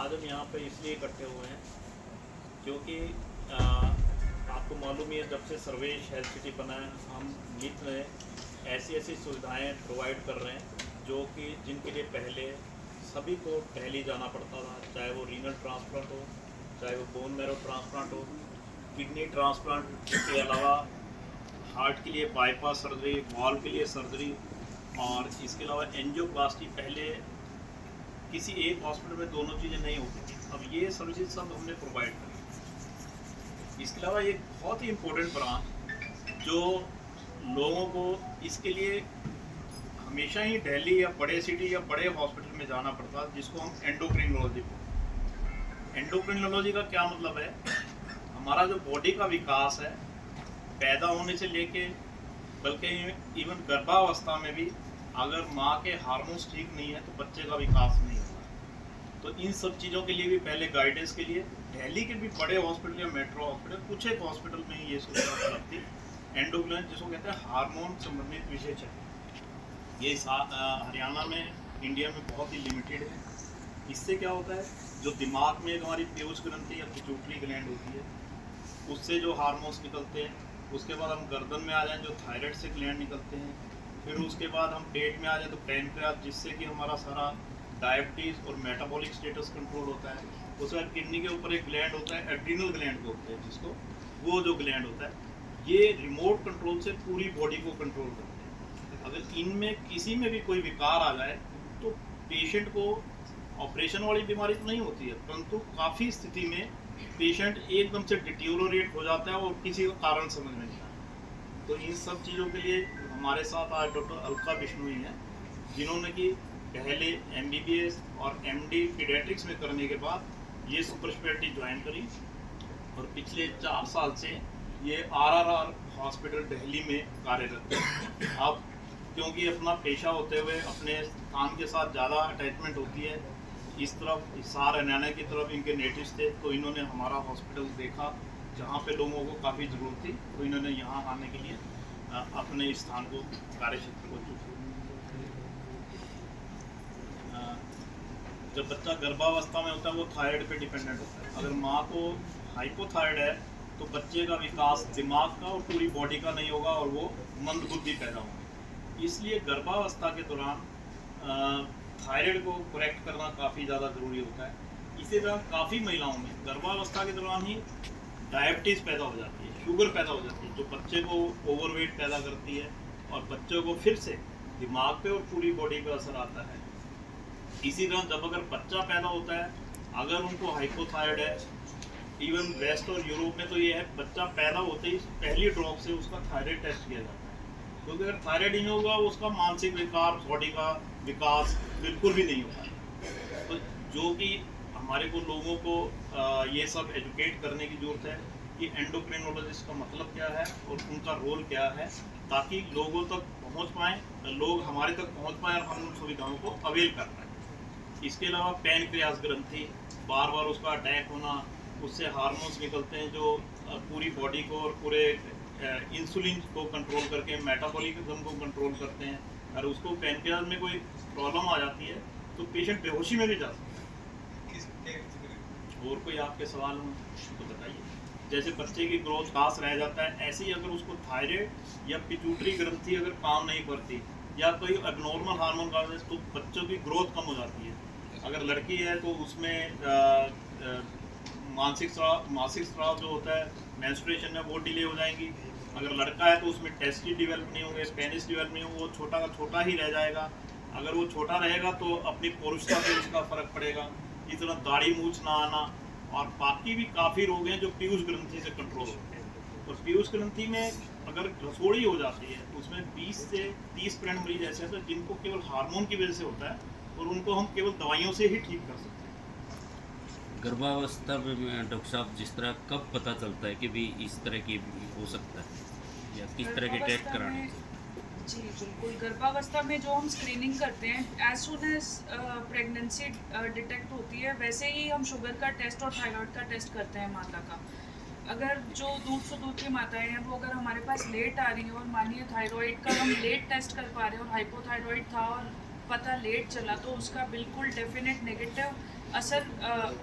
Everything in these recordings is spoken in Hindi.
आज हम यहाँ पे इसलिए इकट्ठे हुए हैं क्योंकि आपको मालूम ही है, जब से सर्वेश हेल्थ सिटी बना है हम नित नए ऐसी ऐसी सुविधाएं प्रोवाइड कर रहे हैं जो कि जिनके लिए पहले सभी को दिल्ली जाना पड़ता था, चाहे वो रीनल ट्रांसप्लांट हो, चाहे वो बोन मैरो ट्रांसप्लांट हो, किडनी ट्रांसप्लांट के अलावा हार्ट के लिए बाईपास सर्जरी, वॉल्व के लिए सर्जरी, और इसके अलावा एंजियोप्लास्टी पहले किसी एक हॉस्पिटल में दोनों चीज़ें नहीं होती थी। अब ये सर्विसेज सब हमने प्रोवाइड करी। इसके अलावा एक बहुत ही इम्पोर्टेंट ब्रांच जो लोगों को इसके लिए हमेशा ही दिल्ली या बड़े सिटी या बड़े हॉस्पिटल में जाना पड़ता, जिसको हम एंडोक्रिनोलॉजी बोलते हैं। एंडोक्रिनोलॉजी का क्या मतलब है? हमारा जो बॉडी का विकास है पैदा होने से लेके, बल्कि इवन गर्भावस्था में भी अगर माँ के हार्मोन्स ठीक नहीं है तो बच्चे का विकास नहीं होगा। तो इन सब चीज़ों के लिए भी पहले गाइडेंस के लिए दिल्ली के भी बड़े हॉस्पिटल या मेट्रो हॉस्पिटल, कुछ एक हॉस्पिटल में ये सुविधा उपलब्ध थी। एंडोक्रिन जिसको कहते हैं हार्मोन संबंधित विशेषज्ञ, ये हरियाणा में, इंडिया में बहुत ही लिमिटेड है। इससे क्या होता है, जो दिमाग में एक हमारी पीयूष ग्रंथि या पिट्यूटरी ग्लैंड होती है उससे जो हार्मोन्स निकलते हैं, उसके बाद हम गर्दन में आ जाएं जो थायराइड से ग्लैंड निकलते हैं, फिर उसके बाद हम पेट में आ जाए तो पैनक्रियास, जिससे कि हमारा सारा डायबिटीज़ और मेटाबॉलिक स्टेटस कंट्रोल होता है। उसके बाद किडनी के ऊपर एक ग्लैंड होता है, एड्रीनल ग्लैंड बोलते हैं जिसको, वो जो ग्लैंड होता है ये रिमोट कंट्रोल से पूरी बॉडी को कंट्रोल करते हैं। अगर इनमें किसी में भी कोई विकार आ जाए तो पेशेंट को ऑपरेशन वाली बीमारी तो नहीं होती है, परंतु काफ़ी स्थिति में पेशेंट एकदम से डिटीरियोरेट हो जाता है और किसी का कारण समझ में नहीं आता। तो इन सब चीज़ों के लिए हमारे साथ आज डॉक्टर अलका बिश्नोई हैं, जिन्होंने कि पहले MBBS और MD पीडियाट्रिक्स में करने के बाद ये सुपर स्पेशलिटी ज्वाइन करी और पिछले 4 साल से ये RRR हॉस्पिटल दिल्ली में कार्यरत है। अब क्योंकि अपना पेशा होते हुए अपने काम के साथ ज़्यादा अटैचमेंट होती है, इस तरफ हिसार हरियाणा की तरफ इनके नेटिव्स थे, तो इन्होंने हमारा हॉस्पिटल देखा जहाँ पे लोगों को काफ़ी ज़रूरत थी, तो इन्होंने यहाँ आने के लिए अपने स्थान को, कार्य क्षेत्र को चुना। जब बच्चा गर्भावस्था में होता है वो थायराइड पे डिपेंडेंट होता है। अगर माँ को हाइपोथायराइड है तो बच्चे का विकास दिमाग का और पूरी बॉडी का नहीं होगा और वो मंद बुद्धि पैदा होगी। इसलिए गर्भावस्था के दौरान थायराइड को करेक्ट करना काफ़ी ज़्यादा ज़रूरी होता है। इसी तरह काफ़ी महिलाओं में गर्भावस्था के दौरान ही डायबिटीज़ पैदा हो जाती है, शुगर पैदा हो जाती है, जो बच्चे को ओवरवेट पैदा करती है और बच्चों को फिर से दिमाग पे और पूरी बॉडी पे असर आता है। इसी तरह जब अगर बच्चा पैदा होता है, अगर उनको हाइपोथायराइड है, इवन वेस्ट और यूरोप में तो ये है बच्चा पैदा होते ही पहली ड्रॉप से उसका थायराइड टेस्ट किया जाता है, क्योंकि अगर थायराइड नहीं होगा उसका मानसिक विकार, बॉडी का विकास बिल्कुल भी नहीं होगा। तो जो कि हमारे को लोगों को ये सब एजुकेट करने की ज़रूरत है कि एंडोक्रिनोलॉजिस्ट का मतलब क्या है और उनका रोल क्या है, ताकि लोगों तक पहुंच पाएँ, लोग हमारे तक पहुंच पाएँ और हम उन सुविधाओं को अवेल कर पाएँ। इसके अलावा पैनक्रियास ग्रंथि, बार बार उसका अटैक होना, उससे हार्मोन्स निकलते हैं जो पूरी बॉडी को और पूरे इंसुलिन को कंट्रोल करके मेटाबॉलिज्म को कंट्रोल करते हैं। अगर उसको पैनक्रियास में कोई प्रॉब्लम आ जाती है तो पेशेंट बेहोशी में भी जा सकता है। और कोई आपके सवाल हो तो बताइए। जैसे बच्चे की ग्रोथ खास रह जाता है, ऐसे ही अगर उसको थायराइड या पिट्यूटरी ग्रंथि अगर काम नहीं करती या कोई एबनॉर्मल हार्मोन का वजह से, तो बच्चों की ग्रोथ कम हो जाती है। अगर लड़की है तो उसमें मासिक स्राव जो होता है, मेंस्ट्रुएशन में, वो डिले हो जाएंगी। अगर लड़का है तो उसमें टेस्टी डेवलप नहीं होंगे, पेनिस डेवलप नहीं होंगे, वो छोटा का छोटा ही रह जाएगा। अगर वो छोटा रहेगा तो अपनी पुरुषता पे उसका फर्क पड़ेगा। इस तरह दाढ़ी मूछ ना आना, और बाकी भी काफ़ी रोग हैं जो पीयूष ग्रंथि से कंट्रोल होते हैं। और पीयूष ग्रंथि में अगर रसोड़ी हो जाती है तो उसमें 20 से 30% मरीज ऐसे हैं जिनको केवल हार्मोन की वजह से होता है और उनको हम केवल दवाइयों से ही ठीक कर सकते हैं। गर्भावस्था में डॉक्टर साहब, जिस तरह कब पता चलता है कि भी इस तरह की हो सकता है या किस तरह के टेस्ट कराने? जी बिल्कुल, गर्भावस्था में जो हम स्क्रीनिंग करते हैं, as soon as pregnancy detect होती है वैसे ही हम शुगर का टेस्ट और थायराइड का टेस्ट करते हैं माता का। अगर जो दूध से दूध की माताएं हैं वो अगर हमारे पास लेट आ रही हैं और मानिए थायराइड का हम लेट टेस्ट कर पा रहे हैं और हाइपोथायराइड था और पता लेट चला तो उसका बिल्कुल डेफिनेट नेगेटिव असर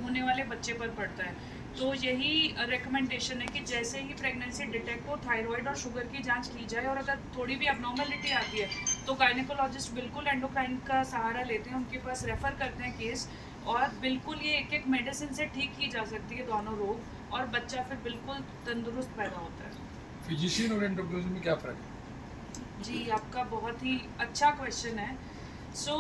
होने वाले बच्चे पर पड़ता है। तो यही रिकमेंडेशन है कि जैसे ही प्रेगनेंसी डिटेक्ट हो थायराइड और शुगर की जांच की जाए, और अगर थोड़ी भी अबनॉर्मलिटी आती है तो गायनेकोलॉजिस्ट बिल्कुल एंडोक्राइन का सहारा लेते हैं, उनके पास रेफ़र करते हैं केस, और बिल्कुल ये एक एक मेडिसिन से ठीक की जा सकती है दोनों रोग, और बच्चा फिर बिल्कुल तंदुरुस्त पैदा होता है। फिजिशियन और एंडोक्रिनोलॉजिस्ट में क्या फ़र्क है? जी, आपका बहुत ही अच्छा क्वेश्चन है। सो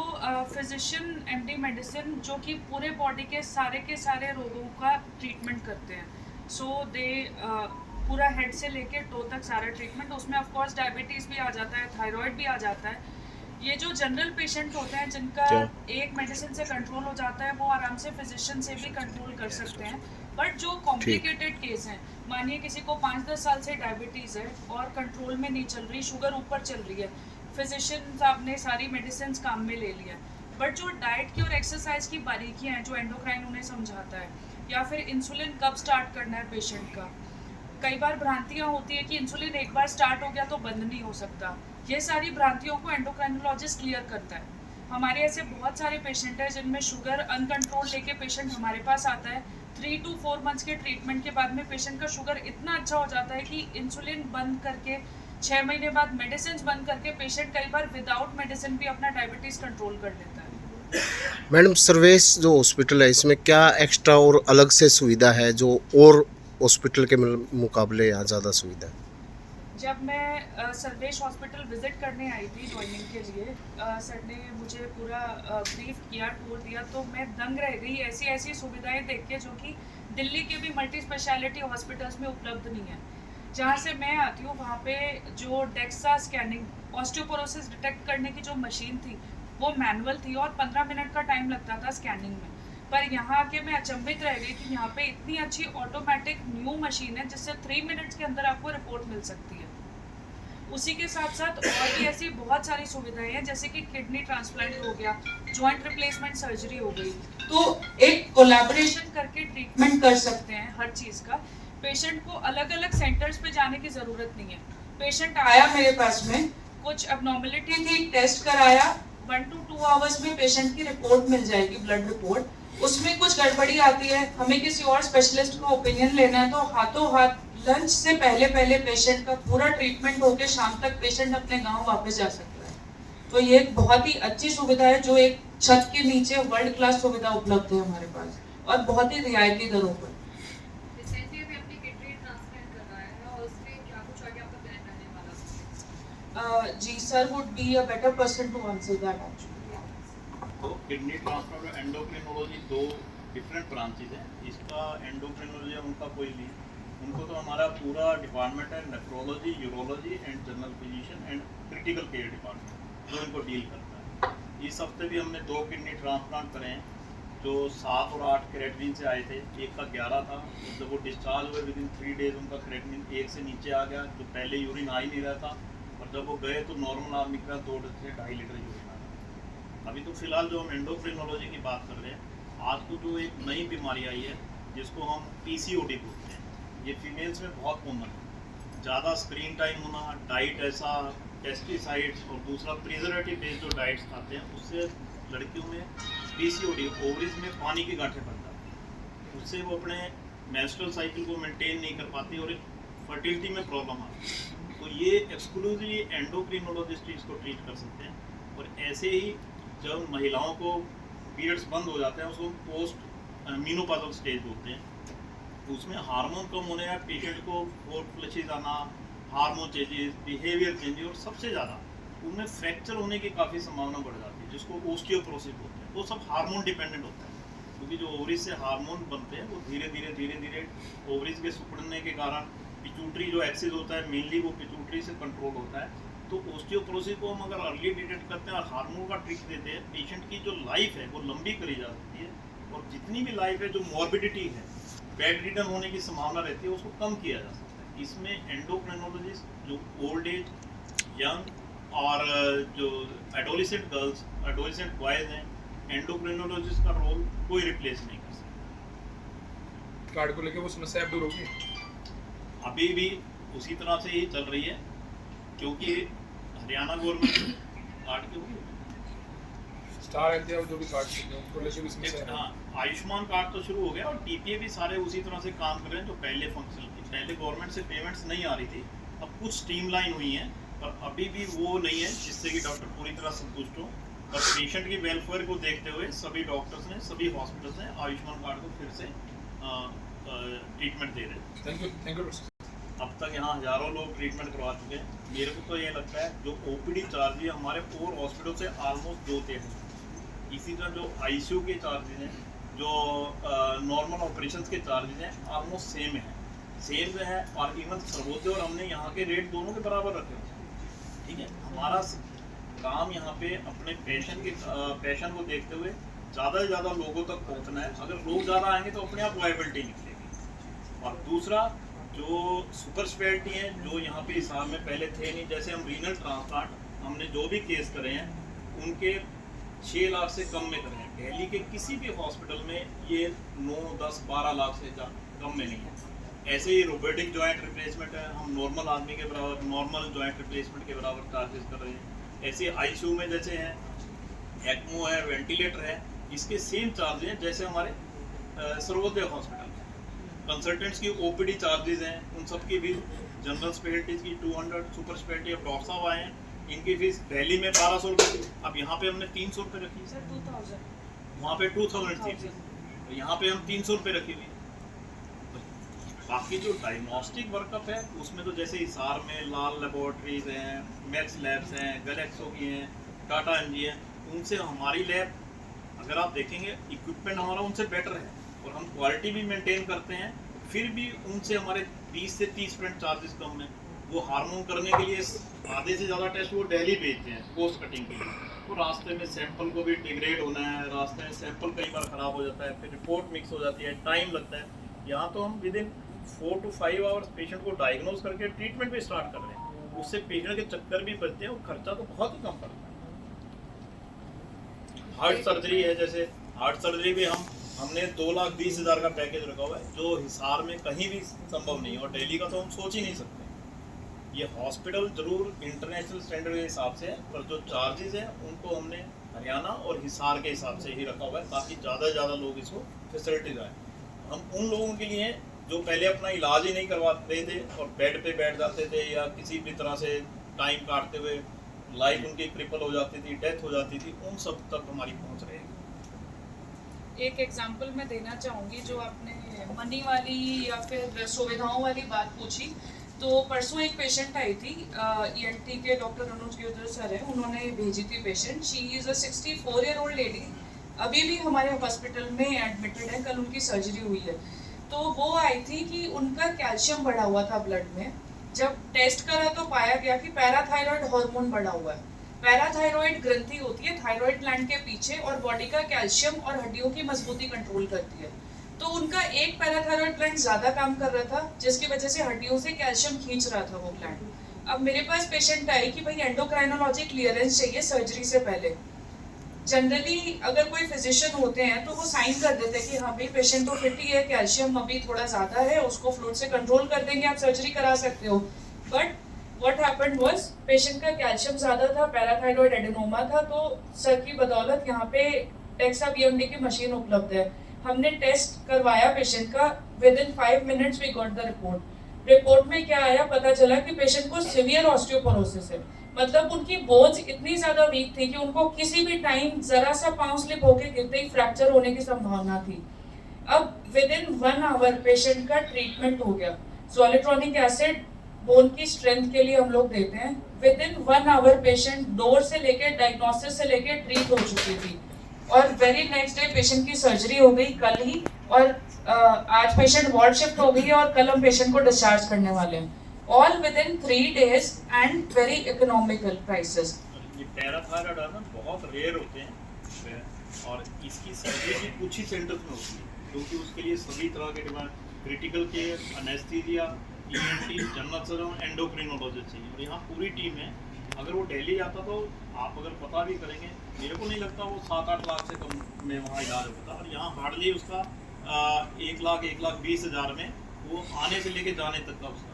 फिजिशियन एमडी मेडिसिन जो कि पूरे बॉडी के सारे रोगों का ट्रीटमेंट करते हैं। सो दे पूरा हेड से लेके टो तक सारा ट्रीटमेंट, उसमें ऑफ कोर्स डायबिटीज़ भी आ जाता है, थायराइड भी आ जाता है। ये जो जनरल पेशेंट होते हैं जिनका एक मेडिसिन से कंट्रोल हो जाता है, वो आराम से फिजिशियन से भी कंट्रोल कर सकते हैं। बट जो कॉम्प्लिकेटेड केस हैं, मानिए किसी को 5-10 साल से डायबिटीज़ है और कंट्रोल में नहीं चल रही, शुगर ऊपर चल रही है, फिजिशियन साहब ने सारी मेडिसिन काम में ले लिया, बट जो डाइट की और एक्सरसाइज की बारीकियाँ हैं जो एंडोक्राइन उन्हें समझाता है, या फिर इंसुलिन कब स्टार्ट करना है पेशेंट का, कई बार भ्रांतियाँ होती है कि इंसुलिन एक बार स्टार्ट हो गया तो बंद नहीं हो सकता, ये सारी भ्रांतियों को एंडोक्राइनोलॉजिस्ट क्लियर करता है। हमारे ऐसे बहुत सारे पेशेंट हैं जिनमें शुगर अनकंट्रोल लेके पेशेंट हमारे पास आता है, 3 to 4 मंथ्स के ट्रीटमेंट के बाद में पेशेंट का शुगर इतना अच्छा हो जाता है कि इंसुलिन बंद करके 6 महीने बाद मेडिसिन बंद करके पेशेंट कई बार विदाउट मेडिसिन भी अपना डायबिटीज़ कंट्रोल कर लेता है। मैडम, सर्वेश जो हॉस्पिटल है इसमें क्या एक्स्ट्रा और अलग से सुविधा है जो और हॉस्पिटल के मुकाबले यहाँ ज़्यादा सुविधा है? जब मैं सर्वेश हॉस्पिटल विज़िट करने आई थी ज्वाइनिंग के लिए, सर ने मुझे पूरा ब्रीफ किया, टूर दिया, तो मैं दंग रह गई ऐसी ऐसी सुविधाएं देख के जो कि दिल्ली के भी मल्टी स्पेशलिटी हॉस्पिटल्स में उपलब्ध नहीं है। जहाँ से मैं आती हूँ वहाँ पे जो डेक्सा स्कैनिंग ऑस्टियोपोरोसिस डिटेक्ट करने की जो मशीन थी वो मैनुअल थी और 15 मिनट का टाइम लगता था स्कैनिंग में, पर यहाँ आके मैं अचंभित रह गई कि यहाँ पे इतनी अच्छी ऑटोमेटिक न्यू मशीन है जिससे 3 मिनट्स के अंदर आपको रिपोर्ट मिल सकती है। उसी के साथ साथ और भी ऐसी बहुत सारी सुविधाएं हैं, जैसे कि किडनी ट्रांसप्लांट हो गया, जॉइंट रिप्लेसमेंट सर्जरी हो गई, तो एक कोलैबोरेशन करके ट्रीटमेंट कर सकते हैं हर चीज़ का। पेशेंट को अलग अलग सेंटर्स पे जाने की ज़रूरत नहीं है। पेशेंट आया मेरे पास में, कुछ अबनॉर्मलिटी थी, टेस्ट कराया, 1 to 2 आवर्स में पेशेंट की रिपोर्ट मिल जाएगी, ब्लड रिपोर्ट। उसमें कुछ गड़बड़ी आती है, हमें किसी और स्पेशलिस्ट का ओपिनियन लेना है, तो हाथों हाथ लंच से पहले पेशेंट का पूरा ट्रीटमेंट होकर शाम तक पेशेंट अपने गांव वापस जा सकता है। तो ये एक बहुत ही अच्छी सुविधा है जो एक छत के नीचे वर्ल्ड क्लास सुविधा उपलब्ध है हमारे पास, और बहुत ही रियायती दरों पर। जी sir would be a better person to answer that actually. तो किडनी ट्रांसप्लांट और एंडोक्रिनोलॉजी 2 डिफरेंट ब्रांचेज हैं। इसका एंडोक्रिनोलॉजी उनका कोई नहीं, उनको तो हमारा पूरा डिपार्टमेंट है, nephrology, urology and general physician and critical care department जो इनको डील करता है। इस हफ्ते भी हमने 2 किडनी ट्रांसप्लांट करे हैं जो 7 और 8 क्रेटिनिन से आए थे। एक का 11 था, जब वो डिस्चार्ज हुए विदिन 3 डेज उनका क्रेटिनिन 1 से नीचे आ गया, जो पहले यूरिन आ ही नहीं रहा था, और जब वो गए तो नॉर्मल आदमी का 2 से 2.5 लीटर यूरिन आ रहा। अभी तो फिलहाल जो हम एंडोक्रिनोलॉजी की बात कर रहे हैं, आज को जो एक नई बीमारी आई है जिसको हम PCOD बोलते हैं, ये फीमेल्स में बहुत कॉमन है। ज़्यादा स्क्रीन टाइम होना, डाइट ऐसा, पेस्टिसाइड्स और दूसरा प्रिजर्वेटिव बेस्ड जो डाइट्स खाते हैं, उससे लड़कियों में PCOD ओवरीज में पानी की गांठें पड़ जाती हैं, उससे वो अपने मेंस्ट्रुअल साइकिल को मेंटेन नहीं कर पाती और फर्टिलिटी में प्रॉब्लम आती है। तो ये एक्सक्लूसिवली एंडोक्रिनोलॉजिस्ट इसको ट्रीट कर सकते हैं। और ऐसे ही जब महिलाओं को पीरियड्स बंद हो जाते हैं उसको पोस्ट मीनोपॉजल स्टेज बोलते हैं, तो उसमें हार्मोन कम होने या पेशेंट को होट फ्लैशेस आना, हार्मोन चेंजेस, बिहेवियर चेंजेस, और सबसे ज़्यादा उनमें फ्रैक्चर होने की काफ़ी संभावना बढ़ जाती है, जिसको ऑस्टियोपोरोसिस बोलते हैं। वो सब हार्मोन डिपेंडेंट होता है, क्योंकि जो ओवरीज से हार्मोन बनते हैं वो धीरे धीरे ओवरीज के सिकुड़ने के कारण पिट्यूटरी जो एक्सिस होता है मेनली वो पिट्यूटरी से कंट्रोल होता है। तो ऑस्टियोपोरोसिस को हम अगर अर्ली डिटेक्ट करते हैं और हार्मोन का ट्रीट देते हैं, पेशेंट की जो लाइफ है वो लंबी करी जा सकती है, और जितनी भी लाइफ है जो मॉर्बिडिटी है, बेड रिडन होने की संभावना रहती है, उसको कम किया जा सकता है। इसमें एंडोक्रिनोलॉजिस्ट जो ओल्ड एज, यंग और जो एडोलिसेंट गर्ल्स, एडोलिसेंट बॉयज़ हैं, एंडोक्रिनोलॉजिस्ट का रोल कोई रिप्लेस नहीं कर सकता। कार्ड को लेकर वो समस्या अब दूर होगी? अभी भी उसी तरह से ही चल रही है, क्योंकि हरियाणा गवर्नमेंट कार्ड की होगी स्टार हेल्थ या जो भी कार्ड होते हैं उनको लेके भी समस्या है। हाँ, आयुष्मान कार्ड तो शुरू हो गया और टीपीए भी सारे उसी तरह से काम कर रहे हैं जो पहले फंक्शनल थी। पहले गवर्नमेंट से पेमेंट्स नहीं आ रही थी, अब कुछ स्ट्रीमलाइन हुई हैं, पर अभी भी वो नहीं है जिससे कि डॉक्टर पूरी तरह संतुष्ट हो। और पेशेंट की वेलफेयर को देखते हुए सभी डॉक्टर्स ने, सभी हॉस्पिटल्स ने आयुष्मान कार्ड को फिर से ट्रीटमेंट दे रहे हैं। Thank you doctor. अब तक यहाँ हज़ारों लोग ट्रीटमेंट करवा चुके हैं। मेरे को तो ये लगता है जो ओपीडी चार्ज है हमारे और हॉस्पिटल से ऑलमोस्ट 2 हैं। इसी तरह जो आईसीयू के चार्जेज हैं, जो नॉर्मल ऑपरेशंस के चार्जेज हैं, ऑलमोस्ट सेम है। और इवन सर्वोदय और हमने यहाँ के रेट दोनों के बराबर रखे हैं। ठीक है, हमारा काम यहाँ पे अपने पेशेंट को देखते हुए ज़्यादा से ज़्यादा लोगों तक पहुँचना है। अगर लोग ज़्यादा आएंगे तो अपने आप वायबिलिटी निकलेगी। और दूसरा, जो सुपर स्पेशलिटी हैं जो यहाँ पे हिसाब में पहले थे नहीं, जैसे हम रीनल ट्रांसप्लांट हमने जो भी केस करे हैं उनके 6 लाख से कम में करे हैं। दिल्ली के किसी भी हॉस्पिटल में ये 9, 10, 12 लाख से कम में नहीं है। ऐसे ही रोबोटिक जॉइंट रिप्लेसमेंट है, हम नॉर्मल आदमी के बराबर, नॉर्मल जॉइंट रिप्लेसमेंट के बराबर चार्जेस कर रहे हैं। ऐसे आईसीयू में जैसे हैं, एक्मो है, वेंटिलेटर है, इसके सेम चार्ज हैं जैसे हमारे सर्वोदय हॉस्पिटल। कंसल्टेंट्स की ओपीडी चार्जेस हैं, उन सब की भी जनरल स्पेशलिटीज़ की 200, सुपर स्पेशलिटी अब डॉक्टर साहब आए हैं, इनकी फीस दिल्ली में 1200 रुपये थी, अब यहाँ पे हमने 300 रुपये रखी। सर 2000, वहाँ पे 2000 थी, तो यहाँ पे हम 300 रुपये रखी हुई। बाकी जो डायग्नोस्टिक वर्कअप है उसमें तो जैसे हिसार में लाल लेबोरेटरीज हैं, मैक्स लैब्स हैं, गैलेक्सो की हैं, टाटा एनजी हैं, उनसे हमारी लैब अगर आप देखेंगे इक्विपमेंट हमारा उनसे बेटर है और हम क्वालिटी भी मेंटेन करते हैं, फिर भी उनसे हमारे 20 से 30% चार्जेस कम हैं। वो हार्मोन करने के लिए आधे से ज़्यादा टेस्ट वो दिल्ली भेजते हैं पोस्ट कटिंग के लिए, तो रास्ते में सैंपल को भी डिग्रेड होना है, रास्ते में सैंपल कई बार ख़राब हो जाता है, फिर रिपोर्ट मिक्स हो जाती है, टाइम लगता है। यहाँ तो हम with in 4 to 5 hours patient को डायग्नोज करके ट्रीटमेंट भी स्टार्ट कर रहे हैं, उससे पेशेंट के चक्कर भी बचते हैं और खर्चा तो बहुत ही कम पड़ता है। हार्ट सर्जरी है, जैसे हार्ट सर्जरी भी हमने 2,20,000 का पैकेज रखा हुआ है, जो हिसार में कहीं भी संभव नहीं है और दिल्ली का तो हम सोच ही नहीं सकते। ये हॉस्पिटल जरूर इंटरनेशनल स्टैंडर्ड के हिसाब से है, पर जो चार्जेस हैं उनको हमने हरियाणा और हिसार के हिसाब से ही रखा हुआ है, ताकि ज़्यादा से ज़्यादा लोग इसको फैसिलिटी आए। हम उन लोगों के लिए हैं जो पहले अपना इलाज ही नहीं करवाते थे और बेड पे बैठ जाते थे या किसी भी तरह से टाइम काटते हुए लाइफ उनकी ट्रिपल हो जाती थी, डेथ हो जाती थी, उन सब तक हमारी पहुंच रहेगी। एक एग्जांपल मैं देना चाहूँगी, जो आपने मनी वाली या फिर सुविधाओं वाली बात पूछी, तो परसों एक पेशेंट आई थी, ENT के डॉक्टर अनुज गियोदर सर हैं, उन्होंने भेजी थी patient. She is a 64-year-old lady, अभी भी हमारे हॉस्पिटल में एडमिटेड है, कल उनकी सर्जरी हुई है। तो वो आई थी कि उनका कैल्शियम बढ़ा हुआ था ब्लड में। जब टेस्ट करा तो पाया गया कि पैराथायरॉयड हार्मोन बढ़ा हुआ है। पैराथायरॉयड ग्रंथि होती है थायराइड ग्लैंड के पीछे और बॉडी का कैल्शियम और हड्डियों की मजबूती कंट्रोल करती है। तो उनका एक पैराथायरॉयड ग्लैंड ज्यादा काम कर रहा था, जिसकी वजह से हड्डियों से कैल्शियम खींच रहा था वो ग्लैंड। अब मेरे पास पेशेंट आई कि भाई एंडोक्राइनोलॉजी क्लियरेंस चाहिए सर्जरी से पहले। जनरली अगर कोई फिजिशियन होते हैं तो वो साइन कर देते हैं कि हाँ भाई पेशेंट तो फिट ही है, कैल्शियम अभी थोड़ा ज़्यादा है, उसको फ्लूइड से कंट्रोल कर देंगे, आप सर्जरी करा सकते हो। But what happened was patient का कैल्शियम ज़्यादा था, पैराथायरॉयड एडेनोमा था, तो सर की बदौलत यहाँ पे टेक्सा BMD की मशीन उपलब्ध है। हमने टेस्ट करवाया पेशेंट का, within 5 minutes we got the report. Report में क्या आया, पता चला कि पेशेंट को सीवियर ऑस्टियोपोरोसिस है, मतलब उनकी बोन्स इतनी ज्यादा वीक थी कि उनको किसी भी टाइम जरा सा पांव स्लिप होके गिरते ही फ्रैक्चर होने की संभावना थी। अब विद इन 1 hour पेशेंट का ट्रीटमेंट हो गया। जोलिट्रॉनिक एसिड बोन की स्ट्रेंथ के लिए हम लोग देते हैं। With in 1 hour patient door से लेके डायग्नोसिस से लेके ट्रीट हो चुकी थी और वेरी नेक्स्ट डे पेशेंट की सर्जरी हो गई कल ही, और आज पेशेंट वार्ड शिफ्ट हो गई है और कल हम पेशेंट को डिस्चार्ज करने वाले हैं। All within 3 days and very economical prices. ये पैराथायरॉयड है ना, बहुत रेयर होते हैं और इसकी सर्जरी भी कुछ ही सेंटर्स में होती है, क्योंकि उसके लिए सभी तरह के demand, critical care, anaesthesia, ENT, general surgeon, endocrinologist चाहिए और यहाँ पूरी टीम है। अगर वो दिल्ली जाता तो आप अगर पता भी करेंगे, मेरे को नहीं लगता वो 7-8 लाख से कम में वहाँ इलाज होता, और यहाँ हार्डली उसका 1 लाख 1,20,000 में वो आने से लेके जाने तक का उसका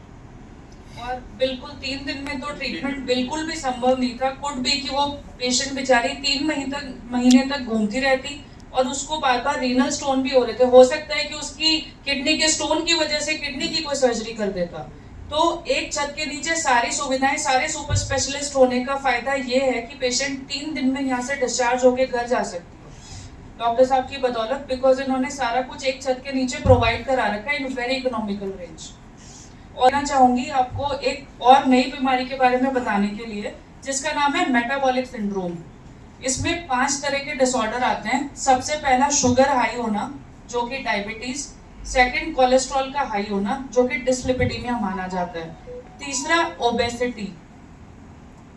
और बिल्कुल 3 दिन में तो ट्रीटमेंट बिल्कुल भी संभव नहीं था। कुड भी कि वो पेशेंट बेचारी 3 महीने तक घूमती रहती और उसको बार बार रीनल स्टोन भी हो रहे थे। हो सकता है कि उसकी किडनी के स्टोन की वजह से किडनी की कोई सर्जरी कर देता। तो एक छत के नीचे सारी सुविधाएं, सारे सुपर स्पेशलिस्ट होने का फायदा ये है कि पेशेंट 3 दिन में यहाँ से डिस्चार्ज होकर घर जा सकती है डॉक्टर साहब की बदौलत, बिकॉज इन्होंने सारा कुछ एक छत के नीचे प्रोवाइड करा रखा है इन वेरी इकोनॉमिकल रेंज। और मैं चाहूंगी आपको एक और नई बीमारी के बारे में बताने के लिए, जिसका नाम है मेटाबॉलिक सिंड्रोम। इसमें 5 तरह के डिसऑर्डर आते हैं। सबसे पहला शुगर हाई होना, जो कि डायबिटीज। सेकंड कोलेस्ट्रॉल का हाई होना, जो कि डिसलिपिडीमिया माना जाता है। तीसरा ओबेसिटी,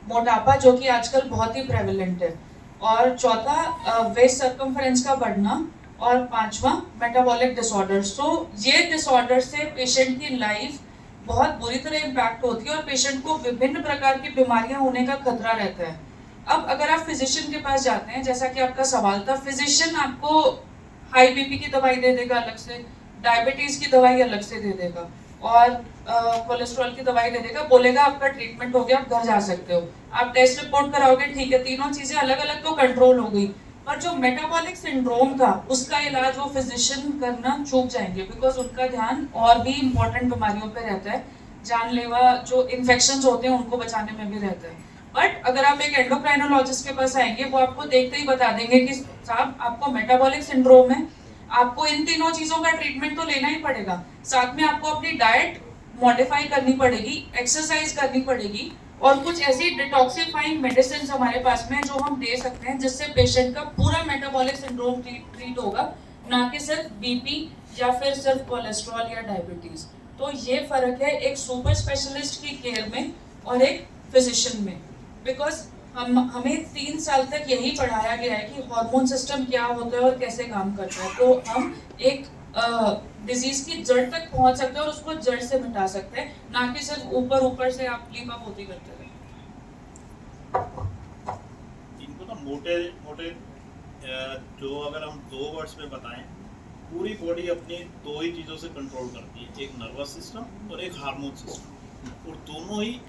मोटापा, जो कि आजकल बहुत ही प्रेवलेंट है। और चौथा वेस्ट सर्कमफ्रेंस का बढ़ना। और 5वां मेटाबॉलिक डिसऑर्डर्स। तो ये डिसऑर्डर से पेशेंट की लाइफ बहुत बुरी तरह इम्पैक्ट होती है और पेशेंट को विभिन्न प्रकार की बीमारियां होने का खतरा रहता है। अब अगर आप फिजिशियन के पास जाते हैं, जैसा कि आपका सवाल था, फिजिशियन आपको हाई बीपी की दवाई दे देगा अलग से, डायबिटीज की दवाई अलग से दे देगा और कोलेस्ट्रॉल की दवाई दे देगा, बोलेगा आपका ट्रीटमेंट हो गया, आप घर जा सकते हो। आप टेस्ट रिपोर्ट कराओगे, ठीक है, तीनों चीजें अलग अलग तो कंट्रोल हो गई, पर जो मेटाबॉलिक सिंड्रोम था उसका इलाज वो फिजिशियन करना चूक जाएंगे, बिकॉज उनका ध्यान और भी इंपॉर्टेंट बीमारियों पे रहता है, जानलेवा जो इन्फेक्शंस होते हैं उनको बचाने में भी रहता है। बट अगर आप एक एंडोक्राइनोलॉजिस्ट के पास आएंगे, वो आपको देखते ही बता देंगे कि साहब आपको मेटाबॉलिक सिंड्रोम है, आपको इन तीनों चीजों का ट्रीटमेंट तो लेना ही पड़ेगा, साथ में आपको अपनी डाइट मॉडिफाई करनी पड़ेगी, एक्सरसाइज करनी पड़ेगी और कुछ ऐसी डिटॉक्सिफाइंग मेडिसिन हमारे पास में जो हम दे सकते हैं, जिससे पेशेंट का पूरा मेटाबॉलिक सिंड्रोम ट्रीट होगा, ना कि सिर्फ बीपी या फिर सिर्फ कोलेस्ट्रॉल या डायबिटीज। तो ये फर्क है एक सुपर स्पेशलिस्ट की केयर में और एक फिजिशियन में, बिकॉज हमें 3 साल तक यही पढ़ाया गया है कि हार्मोन सिस्टम क्या होता है और कैसे काम करता है। तो हम एक डिजीज की जड़ तक पहुंच सकते हैं और उसको जड़ से मिटा सकते हैं, ना कि सिर्फ ऊपर से आप लीप अप होती करते रहे। इनको ना मोटे जो अगर हम 2 वर्ड्स में बताएं, पूरी बॉडी अपनी 2 ही चीज़ों से कंट्रोल करती है, एक नर्वस सिस्टम और एक हार्मोन सिस्टम, और दोनों ही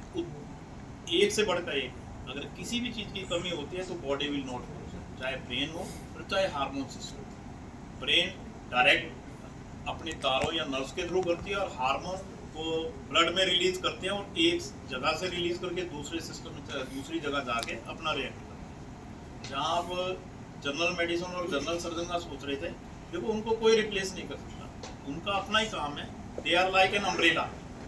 एक से बढ़कर एक। अगर किसी भी चीज़ की कमी होती है तो बॉडी विल नॉट फंक्शन, चाहे ब्रेन हो और चाहे हार्मोन सिस्टम। ब्रेन डायरेक्ट अपने तारों या नर्व्स के थ्रू करती है और हार्मोन को ब्लड में रिलीज करते हैं और एक जगह से रिलीज करके दूसरे सिस्टम दूसरी जगह जाके अपना रिएक्ट करते हैं। जहाँ आप जनरल मेडिसिन और जनरल सर्जन का सोच रहे थे, देखो उनको कोई रिप्लेस नहीं कर सकता, उनका अपना ही काम है। They are like an umbrella,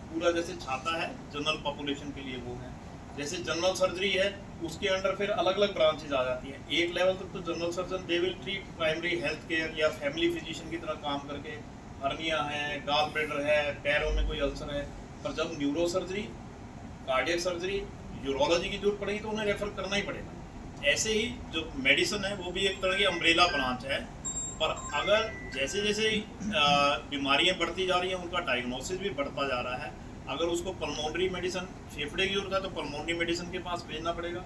पूरा जैसे छाता है जनरल पॉपुलेशन के लिए वो है। जैसे जनरल सर्जरी है, उसके अंडर फिर अलग अलग ब्रांचेज आ जाती हैं। एक लेवल तक तो general surgeon they will treat primary health care या फैमिली फिजिशियन की तरह काम करके, हर्निया है, गॉल ब्लैडर है, पैरों में कोई अल्सर है। पर जब neuro surgery, cardiac surgery, urology की जरूरत पड़ेगी तो उन्हें रेफर करना ही पड़ेगा। ऐसे ही जो मेडिसिन है वो भी एक तरह की अम्ब्रेला ब्रांच है, पर अगर जैसे जैसे बीमारियां बढ़ती जा रही हैं उनका डायग्नोसिस भी बढ़ता जा रहा है। अगर उसको पल्मोनरी मेडिसिन, फेफड़े की जरूरत है तो पल्मोनरी मेडिसिन के पास भेजना पड़ेगा।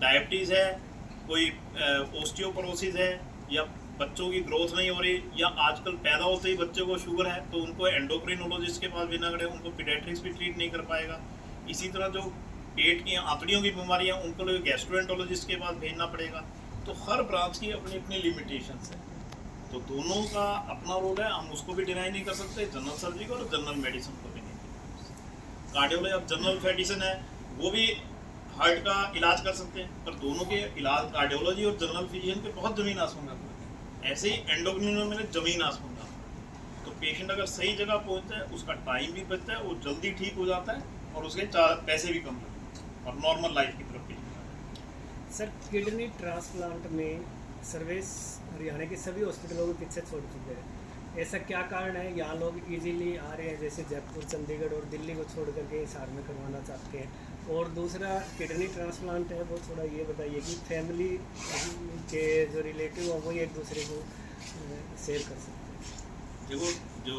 डायबिटीज़ है, कोई ओस्टियोपोरोसिस है, या बच्चों की ग्रोथ नहीं हो रही, या आजकल पैदा होते ही बच्चों को शुगर है तो उनको एंडोक्रिनोलॉजिस्ट के पास भेजना पड़ेगा, उनको पीडियाट्रिक्स भी ट्रीट नहीं कर पाएगा। इसी तरह जो पेट की आंतड़ियों की बीमारियाँ उनको लोग गैस्ट्रोएंटरोलॉजिस्ट के पास भेजना पड़ेगा। तो हर ब्रांच की अपनी अपनी लिमिटेशंस है, तो दोनों का अपना रोल है, हम उसको भी डिनाई नहीं कर सकते, जनरल सर्जरी को और जनरल मेडिसिन को भी नहीं। कार्डियोलॉजी अब जनरल मेडिसिन है, वो भी हार्ट का इलाज कर सकते हैं, पर दोनों के इलाज कार्डियोलॉजी और जनरल फिजिशियन पे बहुत ज़मीन आसमान का। ऐसे ही एंडोक्रिनो में ज़मीन आसमान का। तो पेशेंट अगर सही जगह पहुंचता है, उसका टाइम भी बचता है, वो जल्दी ठीक हो जाता है और उसके पैसे भी कम लगते हैं और नॉर्मल लाइफ की तरफ भी। सर, किडनी ट्रांसप्लांट में सर्विस हरियाणा के सभी हॉस्पिटलों को पीछे छोड़ चुके हैं, ऐसा क्या कारण है? यहाँ लोग इजीली आ रहे हैं, जैसे जयपुर, चंडीगढ़ और दिल्ली को छोड़ करके हिसार में करवाना चाहते हैं। और दूसरा किडनी ट्रांसप्लांट है, वो थोड़ा ये बताइए कि फैमिली के जो रिलेटिव हैं वो एक दूसरे को शेयर कर सकते हैं। देखो, जो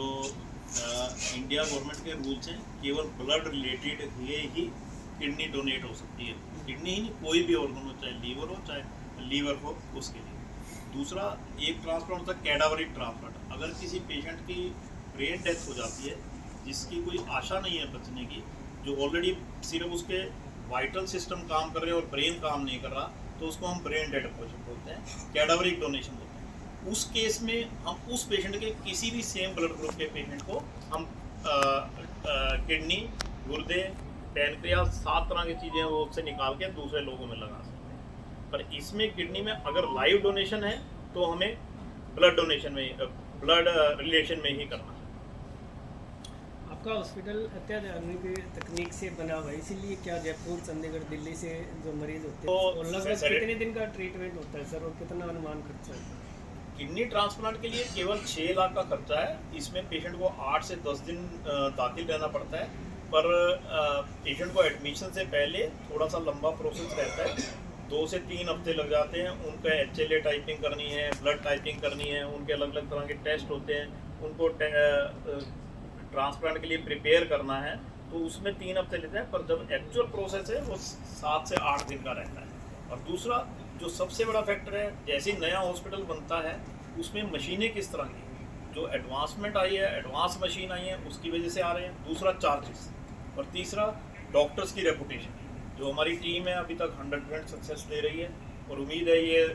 इंडिया गवर्नमेंट के रूल्स हैं, केवल ब्लड रिलेटेड ही किडनी डोनेट हो सकती है। किडनी ही नहीं, कोई भी ऑर्गन हो, चाहे लीवर हो, चाहे लीवर हो, उसके लिए। दूसरा एक ट्रांसप्लांट होता है कैडावरिक ट्रांसप्लांट। अगर किसी पेशेंट की ब्रेन डेथ हो जाती है जिसकी कोई आशा नहीं है बचने की, जो ऑलरेडी सिर्फ उसके वाइटल सिस्टम काम कर रहे हैं और ब्रेन काम नहीं कर रहा, तो उसको हम ब्रेन डेड डिपॉजिट बोलते हैं, कैडावरिक डोनेशन बोलते हैं। उस केस में हम उस पेशेंट के किसी भी सेम ब्लड ग्रुप के पेशेंट को हम किडनी, गुर्दे, पैनक्रियास, 7 तरह की चीज़ें वो उससे निकाल के दूसरे लोगों में लगा सकते हैं। पर इसमें किडनी में अगर लाइव डोनेशन है तो हमें ब्लड डोनेशन में, ब्लड रिलेशन में ही करना है। आपका हॉस्पिटल अत्याधुनिक तकनीक से बना हुआ है, इसीलिए क्या जयपुर, चंडीगढ़, दिल्ली से जो मरीज होते हैं तो और लगभग सर- कितने दिन का ट्रीटमेंट होता है सर, और कितना अनुमान खर्चा है? किडनी ट्रांसप्लांट के लिए केवल 6 लाख का खर्चा है। इसमें पेशेंट को 8 से 10 दिन दाखिल रहना पड़ता है, पर पेशेंट को एडमिशन से पहले थोड़ा सा लंबा प्रोसेस रहता है, 2 से 3 हफ्ते लग जाते हैं। उनका HLA टाइपिंग करनी है, ब्लड टाइपिंग करनी है, उनके अलग अलग तरह के टेस्ट होते हैं, उनको ट्रांसप्लांट के लिए प्रिपेयर करना है, तो उसमें 3 हफ्ते लेते हैं। पर जब एक्चुअल प्रोसेस है वो 7 से 8 दिन का रहता है। और दूसरा जो सबसे बड़ा फैक्टर है, जैसे नया हॉस्पिटल बनता है उसमें मशीनें किस तरह की, जो एडवांसमेंट आई है, एडवांस मशीन आई है, उसकी वजह से आ रहे हैं। दूसरा चार्जेस, और तीसरा डॉक्टर्स की रेपुटेशन। जो हमारी टीम है अभी तक 100% सक्सेस ले रही है, और उम्मीद है ये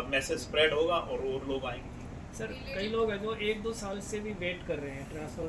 मैसेज स्प्रेड होगा और लोग आएंगे। सर कई लोग हैं जो 1-2 साल से भी वेट कर रहे हैं ट्रांसफर